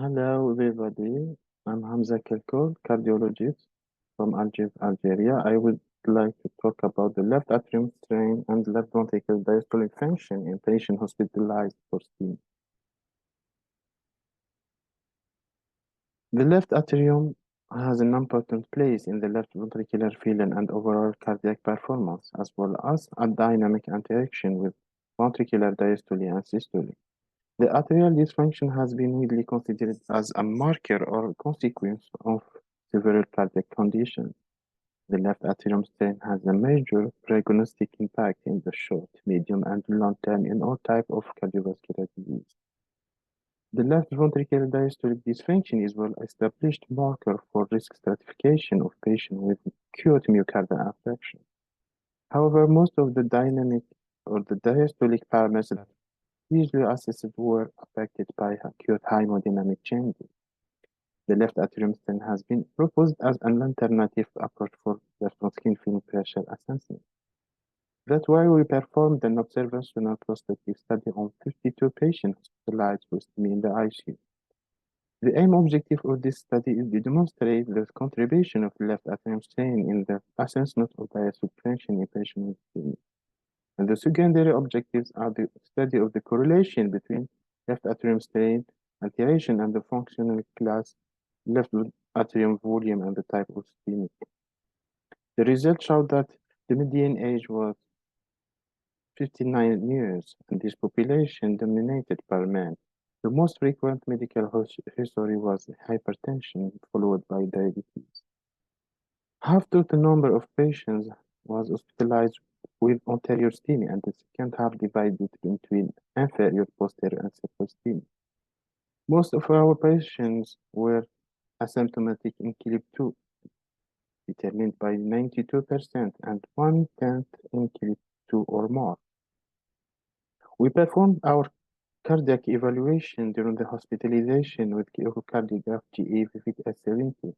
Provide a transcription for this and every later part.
Hello, everybody. I'm Hamza Kalkoul, cardiologist from Algiers, Algeria. I would like to talk about the left atrium strain and left ventricular diastolic function in patients hospitalized for STEMI. The left atrium has an important place in the left ventricular filling and overall cardiac performance, as well as a dynamic interaction with ventricular diastole and systole. The atrial dysfunction has been widely considered as a marker or consequence of several cardiac conditions. The left atrium strain has a major prognostic impact in the short, medium, and long term in all types of cardiovascular disease. The left ventricular diastolic dysfunction is a well-established marker for risk stratification of patients with acute myocardial infraction. However, most of the dynamic or the diastolic parameters that usually assessed were affected by acute hemodynamic changes. The left atrium stent has been proposed as an alternative approach for left skin film pressure assessment. That's why we performed an observational prospective study on 52 patients hospitalized with STEMI in the ICU. The aim objective of this study is to demonstrate the contribution of the left atrium strain in the assessment of diastolic function in patients with STEMI. And the secondary objectives are the study of the correlation between left atrium strain, alteration, and the functional class, left atrium volume, and the type of STEMI. The results showed that the median age was 59 years, and this population dominated by men. The most frequent medical history was hypertension, followed by diabetes. Half of the number of patients was hospitalized with anterior STEMI, and the second half divided between inferior, posterior, and supposed STEMI. Most of our patients were asymptomatic in Killip 2, determined by 92%, and 1/10 in Killip 2 or more. We performed our cardiac evaluation during the hospitalization with echocardiograph GE-70.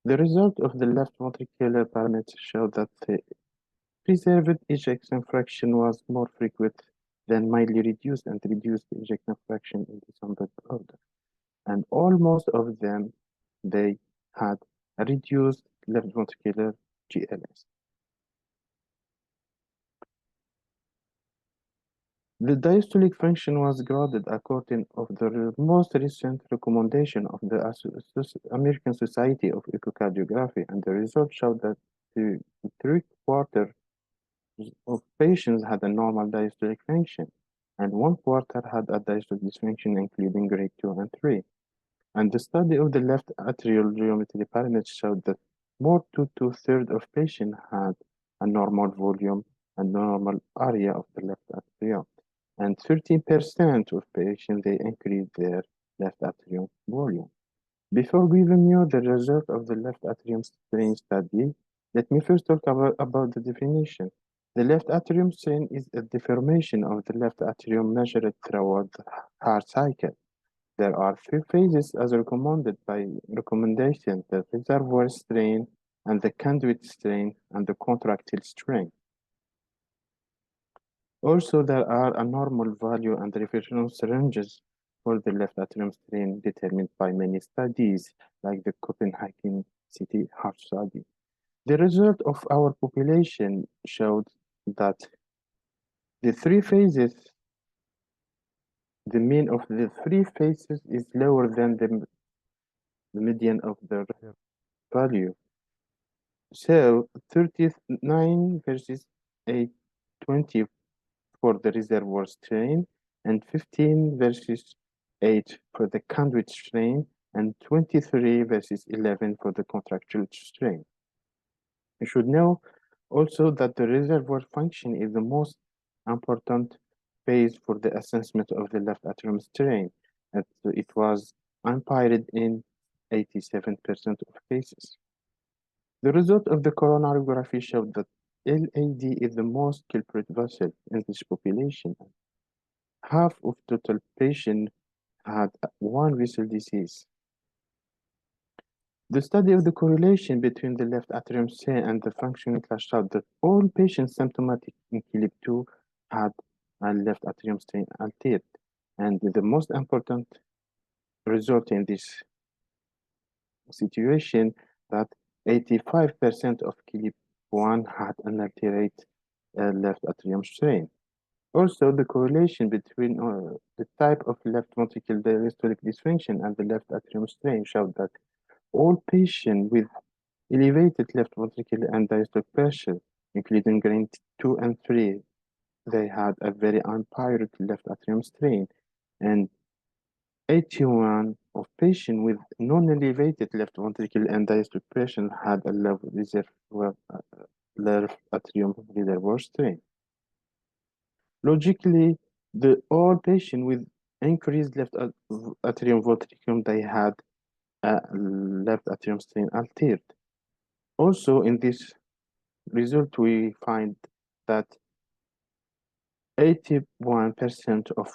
The result of the left ventricular parameters showed that the preserved ejection fraction was more frequent than mildly reduced and reduced ejection fraction in the standard order. And almost of them, they had a reduced left ventricular GLS. The diastolic function was graded according of the most recent recommendation of the American Society of Echocardiography, and the results showed that the 3/4 of patients had a normal diastolic function, and 1/4 had a diastolic dysfunction, including grade 2 and 3. And the study of the left atrial geometry parameters showed that more to 2/3 of patients had a normal volume and normal area of the left atrium. And 13% of patients, they increased their left atrium volume. Before giving you the result of the left atrium strain study, let me first talk about the definition. The left atrium strain is a deformation of the left atrium measured throughout the heart cycle. There are 3 phases as recommended by recommendation: the reservoir strain and the conduit strain and the contractile strain. Also, there are a normal value and reference ranges for the left atrium strain determined by many studies, like the Copenhagen City Heart Study. The result of our population showed that the 3 phases, the mean of the 3 phases is lower than the median of the value. So 39 versus 820 for the reservoir strain, and 15 versus 8 for the conduit strain, and 23 versus 11 for the contractile strain. You should know also that the reservoir function is the most important phase for the assessment of the left atrium strain. It was unimpaired in 87% of cases. The result of the coronarography showed that LAD is the most culprit vessel in this population. Half of total patients had one vessel disease. The study of the correlation between the left atrium strain and the functional class showed that all patients symptomatic in Killip 2 had a left atrium strain altered. And the most important result in this situation that 85% of Killip 1 had an alterate left atrium strain. Also, the correlation between the type of left ventricular diastolic dysfunction and the left atrium strain showed that all patients with elevated left ventricular and diastolic pressure, including grade 2 and 3, they had a very impaired left atrium strain, and 81 of patients with non-elevated left ventricular and diastolic pressure had a left atrium reservoir strain. Logically, all patients with increased left atrium ventriculum, they had a left atrium strain altered. Also, in this result, we find that 81% of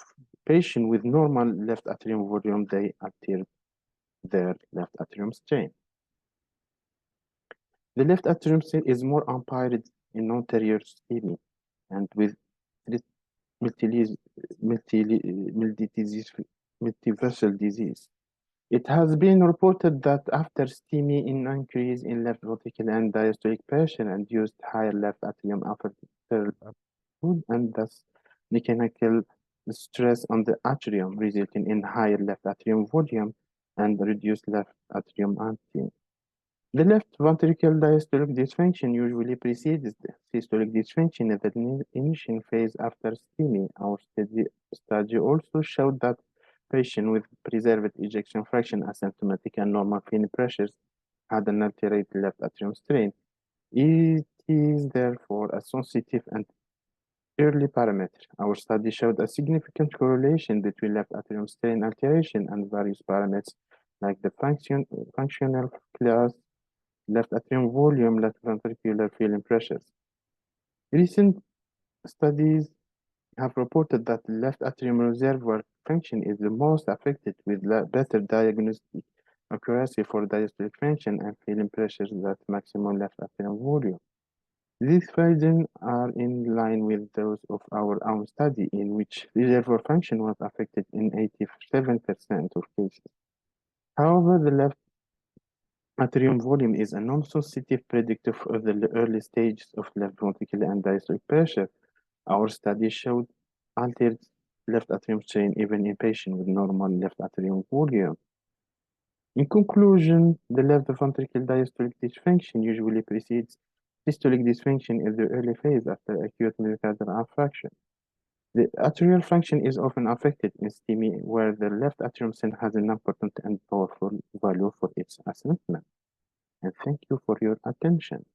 patients with normal left atrium volume, they altered their left atrium strain. The left atrium strain is more impaired in non-terrier STEMI and with multiversal disease. It has been reported that after STEMI, an increase in left ventricular and diastolic pressure induced higher left atrium after and thus mechanical stress on the atrium, resulting in higher left atrium volume and reduced left atrium emptying. The left ventricular diastolic dysfunction usually precedes the systolic dysfunction at the initial phase after STEMI. Our study also showed that patients with preserved ejection fraction, asymptomatic and normal feeling pressures had an altered left atrium strain. It is therefore a sensitive and early parameter. Our study showed a significant correlation between left atrium strain alteration and various parameters like the functional class, left atrium volume, left ventricular feeling pressures. Recent studies have reported that left atrium reservoir function is the most affected with better diagnostic accuracy for diastolic function and feeling pressures at maximum left atrium volume. These findings are in line with those of our own study, in which reservoir function was affected in 87% of cases. However, the left atrium volume is a non-sensitive predictor of the early stages of left ventricular and diastolic pressure. Our study showed altered left atrium strain even in patients with normal left atrium volume. In conclusion, the left ventricular diastolic dysfunction usually precedes systolic dysfunction in the early phase after acute myocardial infraction. The atrial function is often affected in STEMI, where the left atrium strain has an important and powerful value for its assessment. And thank you for your attention.